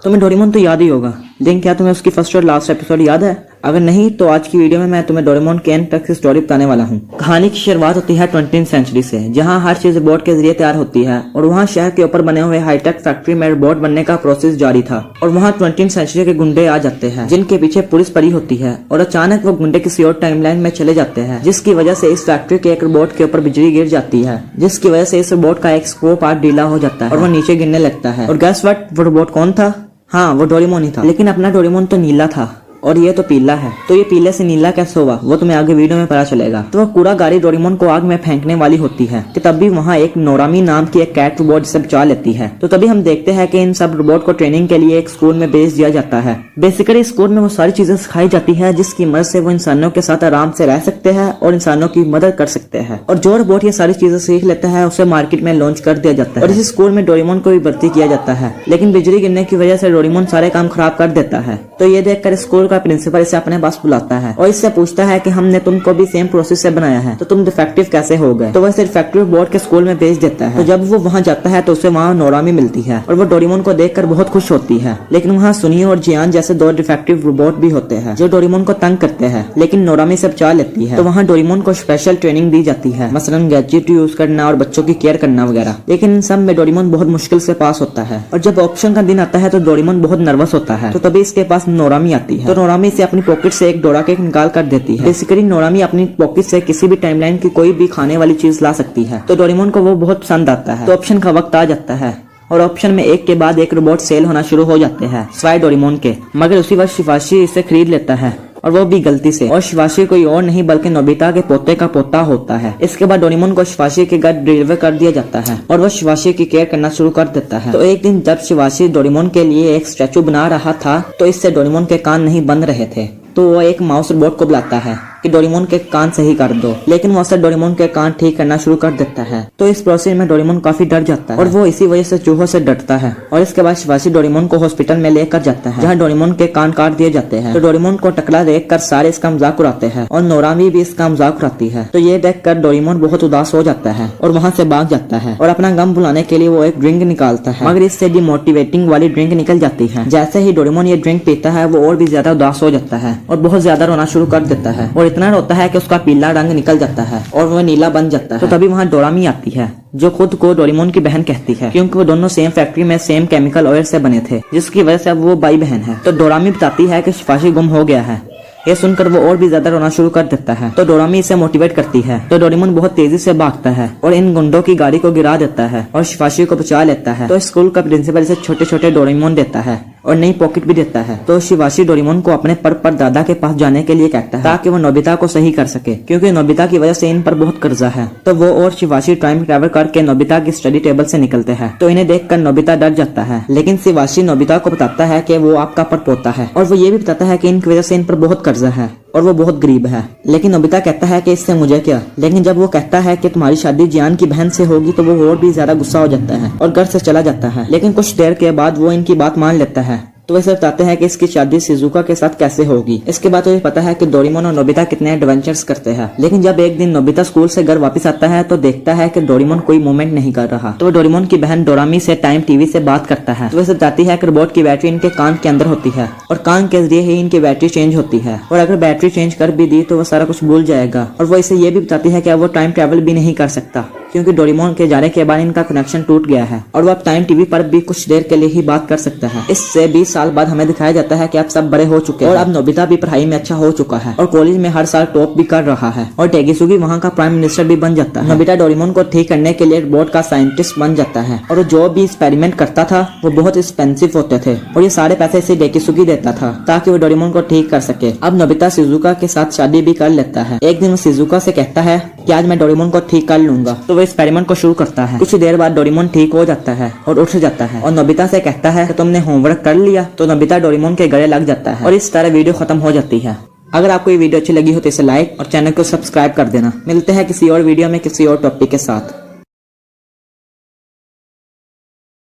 तुम्हें डोरेमोन तो याद ही होगा, लेकिन क्या तुम्हें उसकी फर्स्ट और लास्ट एपिसोड याद है? अगर नहीं तो आज की वीडियो में मैं तुम्हें डोरेमोन के एंड तक की स्टोरी बताने वाला हूँ। कहानी की शुरुआत होती है 20वीं सेंचुरी से, जहाँ हर चीज रोबोट के जरिए तैयार होती है और वहाँ शहर के ऊपर बने हुए हाईटेक फैक्ट्री में रोबोट बनने का प्रोसेस जारी था। और वहाँ 20वीं सेंचुरी के गुंडे आ जाते हैं जिनके पीछे पुलिस पड़ी होती है और अचानक वो गुंडे किसी और टाइमलाइन में चले जाते हैं, जिसकी वजह से इस फैक्ट्री के एक रोबोट के ऊपर बिजली गिर जाती है, जिसकी वजह से इस रोबोट का एक स्क्रू पार्ट ढीला हो जाता है और वो नीचे गिरने लगता है। और गैस व्हाट, वो रोबोट कौन था? हाँ, वो डोरेमोन ही था, लेकिन अपना डोरेमोन तो नीला था और ये तो पीला है। तो ये पीले से नीला कैसे हुआ वो तुम्हें आगे वीडियो में पता चलेगा। तो वह कूड़ा गाड़ी डोरेमोन को आग में फेंकने वाली होती है कि तब भी वहाँ एक नोरामी नाम की एक कैट रोबोट जिसे बचा लेती है। तो तभी हम देखते हैं कि इन सब रोबोट को ट्रेनिंग के लिए एक स्कूल में भेज दिया जाता है। बेसिकली स्कूल में वो सारी चीजें सिखाई जाती है जिसकी मदद से वो इंसानों के साथ आराम से रह सकते हैं और इंसानों की मदद कर सकते हैं। और जो रोबोट ये सारी चीजें सीख लेता है उसे मार्केट में लॉन्च कर दिया जाता है और इस स्कूल में डोरेमोन को भी भर्ती किया जाता है। लेकिन बिजली गिरने की वजह से डोरेमोन सारे काम खराब कर देता है। तो ये देखकर स्कूल का प्रिंसिपल इसे अपने पास बुलाता है और इससे पूछता है कि हमने तुमको भी सेम प्रोसेस से बनाया है तो तुम डिफेक्टिव कैसे हो गए। तो वह सिर्फ फैक्ट्री बोर्ड के स्कूल में भेज देता है। तो जब वो वहाँ जाता है तो उसे वहाँ नोरामी मिलती है और वो डोरेमोन को देखकर बहुत खुश होती है। लेकिन वहाँ सुनियो और जियान जैसे दो डिफेक्टिव रोबोट भी होते हैं जो डोरेमोन को तंग करते हैं, लेकिन नोरामी से बचा लेती है। तो वहाँ डोरेमोन को स्पेशल ट्रेनिंग दी जाती है, मसलन गैजेट यूज करना और बच्चों की केयर करना वगैरह। लेकिन इन सब में डोरेमोन बहुत मुश्किल से पास होता है और जब ऑप्शन का दिन आता है तो डोरेमोन बहुत नर्वस होता है। तो तभी इसके पास नोरामी आती है। तो नोरामी से अपनी पॉकेट से एक डोरा केक निकाल कर देती है। बेसिकली नोरामी अपनी पॉकेट से किसी भी टाइमलाइन की कोई भी खाने वाली चीज ला सकती है। तो डोरेमोन को वो बहुत पसंद आता है। तो ऑप्शन का वक्त आ जाता है और ऑप्शन में एक के बाद एक रोबोट सेल होना शुरू हो जाते हैं सिवाय डोरेमोन के। मगर उसी वक्त शिवाशी इसे खरीद लेता है और वो भी गलती से। और शिवाशी कोई और नहीं बल्कि नोबिता के पोते का पोता होता है। इसके बाद डोरेमोन को शिवाशी के घर डिलीवर कर दिया जाता है और वो शिवाशी की केयर करना शुरू कर देता है। तो एक दिन जब शिवाशी डोरेमोन के लिए एक स्टैचू बना रहा था तो इससे डोरेमोन के कान नहीं बन रहे थे। तो वो एक माउस रोबोट को बुलाता है कि डोरेमोन के कान सही कर दो, लेकिन वो उससे डोरेमोन के कान ठीक करना शुरू कर देता है। तो इस प्रोसेस में डोरेमोन काफी डर जाता है और वो इसी वजह से चूहों से डरता है। और इसके बाद शिवाशी डोरेमोन को हॉस्पिटल में लेकर जाता है जहाँ डोरेमोन के कान काट दिए जाते हैं। तो डोरेमोन को टकला देख कर सारे इसका मजाक उड़ाते हैं और नोरामी भी इसका मजाक उड़ाती है। तो ये देख कर डोरेमोन बहुत उदास हो जाता है और वहाँ से भाग जाता है और अपना गम भुलाने के लिए वो एक ड्रिंक निकालता है, मगर इससे डिमोटिवेटिंग वाली ड्रिंक निकल जाती है। जैसे ही डोरेमोन ये ड्रिंक पीता है वो और भी ज्यादा उदास हो जाता है और बहुत ज्यादा रोना शुरू कर देता है और इतना रोता है कि उसका पीला रंग निकल जाता है और वह नीला बन जाता है। तो तभी वहाँ डोरामी आती है जो खुद को डोरेमोन की बहन कहती है, क्योंकि वो दोनों सेम फैक्ट्री में सेम केमिकल ऑयल से बने थे, जिसकी वजह से अब वो भाई बहन है। तो डोरामी बताती है कि शिवाशी गुम हो गया है। ये सुनकर वो और भी ज्यादा रोना शुरू कर देता है। तो डोरामी इसे मोटिवेट करती है। तो डोरेमोन बहुत तेजी से भागता है और इन गुंडों की गाड़ी को गिरा देता है और शिवाशी को बचा लेता है। तो स्कूल का प्रिंसिपल इसे छोटे छोटे डोरेमोन देता है और नई पॉकेट भी देता है। तो शिवाशी डोरेमोन को अपने पर दादा के पास जाने के लिए कहता है ताकि वो नोबिता को सही कर सके, क्योंकि नोबिता की वजह से इन पर बहुत कर्जा है। तो वो और शिवाशी टाइम ट्रैवल करके नोबिता की स्टडी टेबल से निकलते हैं। तो इन्हें देखकर नोबिता डर जाता है, लेकिन शिवाशी नोबिता को बताता है कि वो आपका परपोता है और वो ये भी बताता है कि इनकी वजह से इन पर बहुत कर्जा है और वो बहुत गरीब है। लेकिन नोबिता कहता है कि इससे मुझे क्या। लेकिन जब वो कहता है कि तुम्हारी शादी जियान की बहन से होगी तो वो और भी ज्यादा गुस्सा हो जाता है और घर से चला जाता है। लेकिन कुछ देर के बाद वो इनकी बात मान लेता है। तो वैसे बताते हैं कि इसकी शादी शिजुका के साथ कैसे होगी। इसके बाद तो ये पता है कि डोरेमोन और नोबिता कितने एडवेंचर्स करते हैं। लेकिन जब एक दिन नोबिता स्कूल से घर वापस आता है तो देखता है कि डोरेमोन कोई मूवमेंट नहीं कर रहा। तो वो डोरेमोन की बहन डोरामी से टाइम टीवी से बात करता है। तो वैसे बताती है कि रोबोट की बैटरी इनके कान के अंदर होती है और कान के जरिए ही इनकी बैटरी चेंज होती है और अगर बैटरी चेंज कर भी दी तो वो सारा कुछ भूल जाएगा। और वो इसे ये भी बताती है कि अब वो टाइम ट्रेवल भी नहीं कर सकता, क्योंकि डोरेमोन के जाने के बाद इनका कनेक्शन टूट गया है और वो अब टाइम टीवी पर भी कुछ देर के लिए ही बात कर सकता है। इससे 20 साल बाद हमें दिखाया जाता है कि अब सब बड़े हो चुके हैं और अब नोबिता भी पढ़ाई में अच्छा हो चुका है और कॉलेज में हर साल टॉप भी कर रहा है और टेगिसुगी वहाँ का प्राइम मिनिस्टर भी बन जाता है। नोबिता डोरेमोन को ठीक करने के लिए रोबोट का साइंटिस्ट बन जाता है और जो भी एक्सपेरिमेंट करता था वो बहुत एक्सपेंसिव होते थे और ये सारे पैसे इसे टेगिसुगी देता था ताकि वो डोरेमोन को ठीक कर सके। अब नोबिता शिजुका के साथ शादी भी कर लेता है। एक दिन वो शिजुका से कहता है कि आज मैं डोरेमोन को ठीक कर लूंगा। तो वो एक्सपेरिमेंट को शुरू करता है। कुछ देर बाद डोरेमोन ठीक हो जाता है और उठ जाता है और नोबिता से कहता है कि तुमने होमवर्क कर लिया। तो नोबिता डोरेमोन के गले लग जाता है और इस तरह वीडियो खत्म हो जाती है। अगर आपको ये वीडियो अच्छी लगी हो तो इसे लाइक और चैनल को सब्सक्राइब कर देना। मिलते हैं किसी और वीडियो में किसी और टॉपिक के साथ।